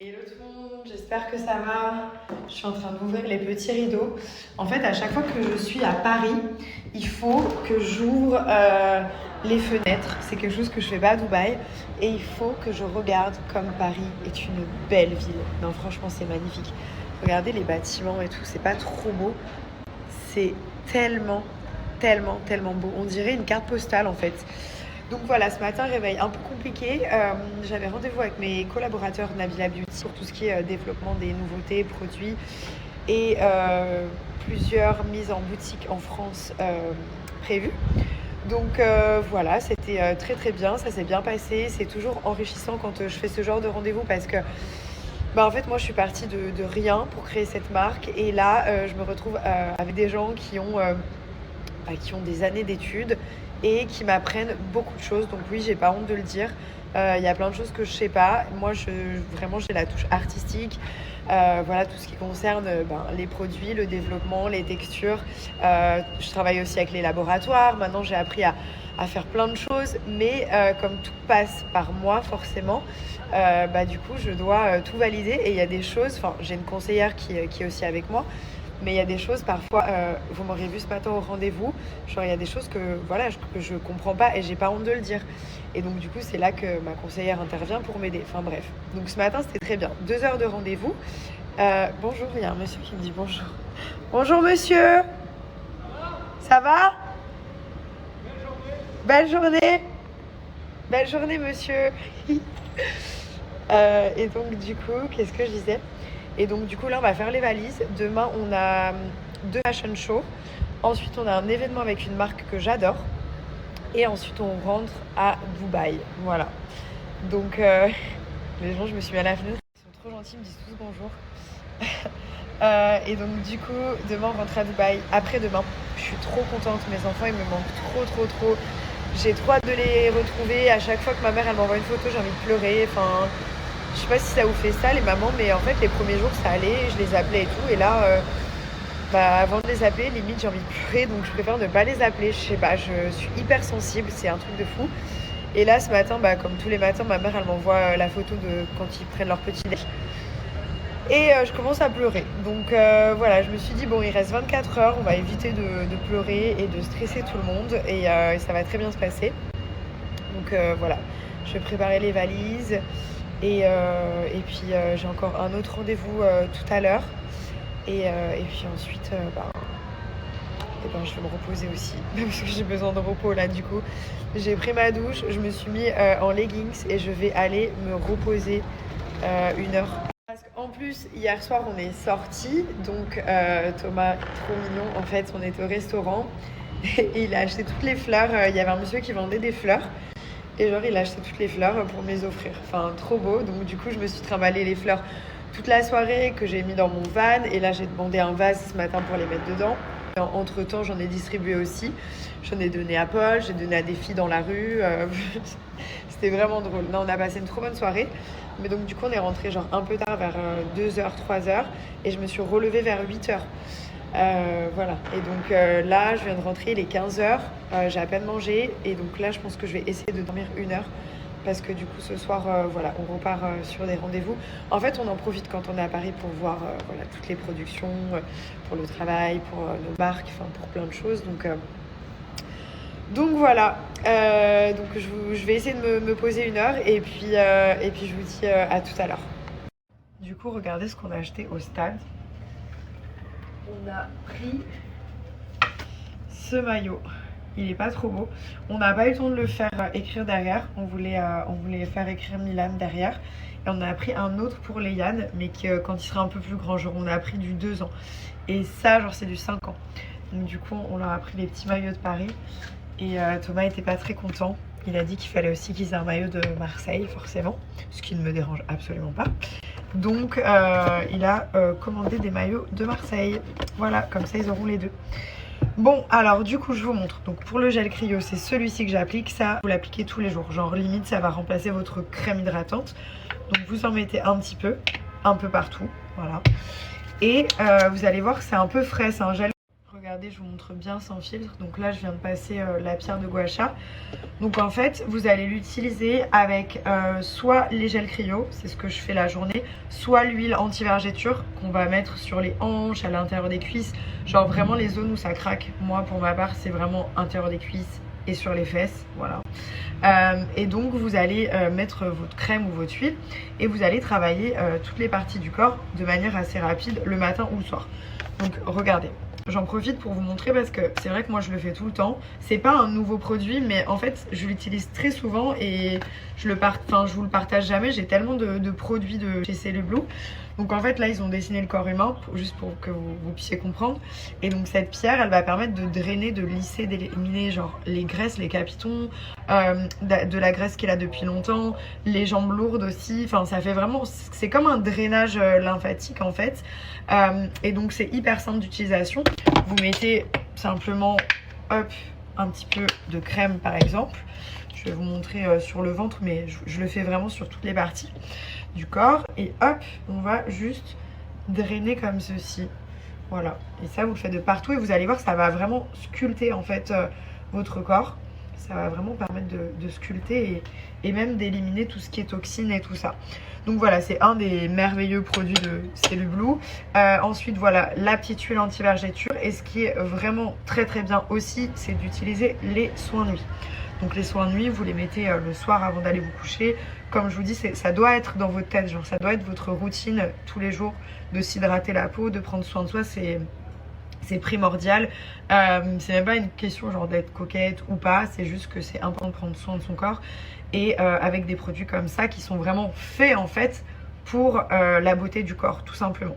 Hello tout le monde, j'espère que ça va. Je suis en train d'ouvrir les petits rideaux. En fait, à chaque fois que je suis à Paris, il faut que j'ouvre les fenêtres. C'est quelque chose que je fais pas à Dubaï. Et il faut que je regarde comme Paris est une belle ville. Non, franchement, c'est magnifique. Regardez les bâtiments et tout, c'est pas trop beau. C'est tellement beau. On dirait une carte postale en fait. Donc voilà, ce matin, réveil un peu compliqué. J'avais rendez-vous avec mes collaborateurs Nabila Beauty pour tout ce qui est développement des nouveautés, produits et plusieurs mises en boutique en France prévues. Donc voilà, c'était très bien, ça s'est bien passé. C'est toujours enrichissant quand je fais ce genre de rendez-vous parce que en fait, moi, je suis partie de rien pour créer cette marque. Et là, je me retrouve avec des gens qui ont des années d'études et qui m'apprennent beaucoup de choses. Donc oui, j'ai pas honte de le dire. Il y a plein de choses que je sais pas. Moi, vraiment, j'ai la touche artistique. Voilà, tout ce qui concerne les produits, le développement, les textures. Je travaille aussi avec les laboratoires. Maintenant, j'ai appris à faire plein de choses. Mais comme tout passe par moi, forcément, du coup, je dois tout valider. Et il y a des choses, j'ai une conseillère qui est aussi avec moi. Mais il y a des choses, parfois, vous m'aurez vu ce matin au rendez-vous, genre il y a des choses que je comprends pas et j'ai pas honte de le dire. Et donc du coup, c'est là que ma conseillère intervient pour m'aider. Enfin bref. Donc ce matin, c'était très bien. 2 heures de rendez-vous. Bonjour, il y a un monsieur qui me dit bonjour. Bonjour monsieur. Ça va? Belle journée. Belle journée monsieur. Et donc du coup, qu'est-ce que je disais? Et donc du coup là on va faire les valises. Demain on a 2 fashion shows. Ensuite on a un événement avec une marque que j'adore. Et ensuite on rentre à Dubaï. Voilà. Donc les gens, je me suis mis à la fenêtre. Ils sont trop gentils, ils me disent tous bonjour. Et donc du coup demain on rentre à Dubaï. Après-demain, je suis trop contente. Mes enfants ils me manquent trop. J'ai trop hâte de les retrouver. À chaque fois que ma mère elle m'envoie une photo, j'ai envie de pleurer. Enfin, je sais pas si ça vous fait ça les mamans, mais en fait les premiers jours ça allait, je les appelais et tout. Et là, avant de les appeler, limite j'ai envie de pleurer, donc je préfère ne pas les appeler. Je sais pas, je suis hyper sensible, c'est un truc de fou. Et là ce matin, comme tous les matins, ma mère elle m'envoie la photo de quand ils prennent leur petit déj. Et je commence à pleurer. Donc voilà, je me suis dit, bon, il reste 24 heures, on va éviter de pleurer et de stresser tout le monde. Et ça va très bien se passer. Donc voilà, je vais préparer les valises. Et puis j'ai encore un autre rendez-vous tout à l'heure. Et puis ensuite, je vais me reposer aussi. Parce que j'ai besoin de repos là du coup. J'ai pris ma douche, je me suis mis en leggings et je vais aller me reposer 1 heure. Parce qu'en plus, hier soir, on est sortis. Donc Thomas, trop mignon, en fait, on était au restaurant. Et il a acheté toutes les fleurs. Il y avait un monsieur qui vendait des fleurs. Et genre, il a acheté toutes les fleurs pour me les offrir. Enfin, trop beau. Donc, du coup, je me suis trimballé les fleurs toute la soirée que j'ai mis dans mon van. Et là, j'ai demandé un vase ce matin pour les mettre dedans. Entre-temps, j'en ai distribué aussi. J'en ai donné à Paul, j'ai donné à des filles dans la rue. C'était vraiment drôle. Non, on a passé une trop bonne soirée. Mais donc, du coup, on est rentré genre un peu tard, vers 2h, 3h. Et je me suis relevée vers 8h. Voilà. Et donc là, je viens de rentrer, il est 15h. J'ai à peine mangé. Et donc là, je pense que je vais essayer de dormir 1 heure. Parce que du coup, ce soir, on repart sur des rendez-vous. En fait, on en profite quand on est à Paris pour voir toutes les productions, pour le travail, pour nos marques, pour plein de choses. Donc voilà. Donc je vais essayer de me poser 1 heure. Et puis je vous dis à tout à l'heure. Du coup, regardez ce qu'on a acheté au stade. On a pris ce maillot. Il est pas trop beau. On n'a pas eu le temps de le faire écrire derrière. On voulait faire écrire Milan derrière. Et on a pris un autre pour Léane, mais quand il sera un peu plus grand. Genre, on a pris du 2 ans. Et ça, genre, c'est du 5 ans. Donc, du coup, on leur a pris les petits maillots de Paris. Et Thomas était pas très content. Il a dit qu'il fallait aussi qu'ils aient un maillot de Marseille, forcément. Ce qui ne me dérange absolument pas. Donc, il a commandé des maillots de Marseille. Voilà, comme ça, ils auront les deux. Bon, alors du coup, je vous montre. Donc pour le gel cryo, c'est celui-ci que j'applique. Ça, vous l'appliquez tous les jours. Genre limite, ça va remplacer votre crème hydratante. Donc vous en mettez un petit peu, un peu partout. Voilà. Et vous allez voir que c'est un peu frais. C'est un gel. Regardez. regardez, je vous montre bien sans filtre. Donc là, je viens de passer la pierre de gua sha. Donc en fait, vous allez l'utiliser avec soit les gels cryo, c'est ce que je fais la journée, soit l'huile anti-vergéture qu'on va mettre sur les hanches, à l'intérieur des cuisses, genre vraiment les zones où ça craque. Moi, pour ma part, c'est vraiment intérieur des cuisses et sur les fesses, voilà. Et donc vous allez mettre votre crème ou votre huile et vous allez travailler toutes les parties du corps de manière assez rapide le matin ou le soir. Donc regardez, j'en profite pour vous montrer parce que c'est vrai que moi je le fais tout le temps. C'est pas un nouveau produit mais en fait je l'utilise très souvent et je vous le partage jamais. J'ai tellement de produits de chez Cellublue. Donc en fait là ils ont dessiné le corps humain juste pour que vous puissiez comprendre. Et donc cette pierre elle va permettre de drainer, de lisser, d'éliminer genre les graisses, les capitons, de la graisse qui est là depuis longtemps, les jambes lourdes aussi. Enfin ça fait vraiment, c'est comme un drainage lymphatique en fait. Et donc c'est hyper simple d'utilisation. Vous mettez simplement hop un petit peu de crème par exemple. Je vais vous montrer sur le ventre mais je le fais vraiment sur toutes les parties du corps et hop on va juste drainer comme ceci, voilà. Et ça vous le faites de partout et vous allez voir que ça va vraiment sculpter en fait votre corps. Ça va vraiment permettre de sculpter et même d'éliminer tout ce qui est toxines et tout ça. Donc voilà, c'est un des merveilleux produits de Cellublue. Ensuite voilà, la petite huile anti-vergéture. Et ce qui est vraiment très très bien aussi, c'est d'utiliser les soins nuit. Donc les soins nuit, vous les mettez le soir avant d'aller vous coucher. Comme je vous dis, ça doit être dans votre tête, genre ça doit être votre routine tous les jours de s'hydrater la peau, de prendre soin de soi, c'est primordial. C'est même pas une question genre d'être coquette ou pas, c'est juste que c'est important de prendre soin de son corps et avec des produits comme ça qui sont vraiment faits en fait pour la beauté du corps tout simplement.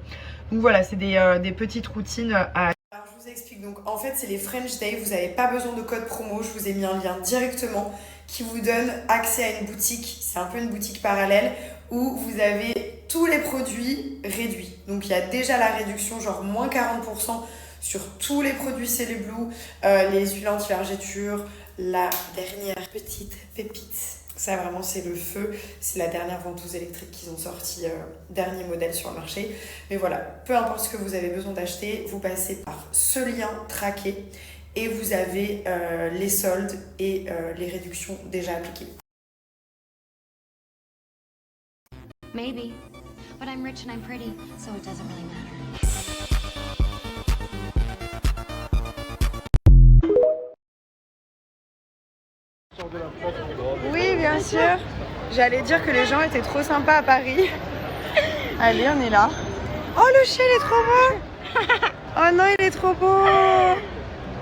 Donc voilà, c'est des petites routines à... Alors je vous explique, donc en fait c'est les French Day, vous n'avez pas besoin de code promo, je vous ai mis un lien directement qui vous donne accès à une boutique, c'est un peu une boutique parallèle où vous avez tous les produits réduits. Donc il y a déjà la réduction genre moins 40% sur tous les produits Cellublue, les huiles anti-vergéture, la dernière petite pépite. Ça vraiment c'est le feu, c'est la dernière ventouse électrique qu'ils ont sorti, dernier modèle sur le marché. Mais voilà, peu importe ce que vous avez besoin d'acheter, vous passez par ce lien traqué et vous avez les soldes et les réductions déjà appliquées. Maybe, but I'm rich and I'm pretty, so it doesn't really matter. Oui, bien sûr. J'allais dire que les gens étaient trop sympas à Paris. Allez, on est là. Oh, le chien, il est trop beau. Oh non, il est trop beau.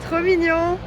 Trop mignon.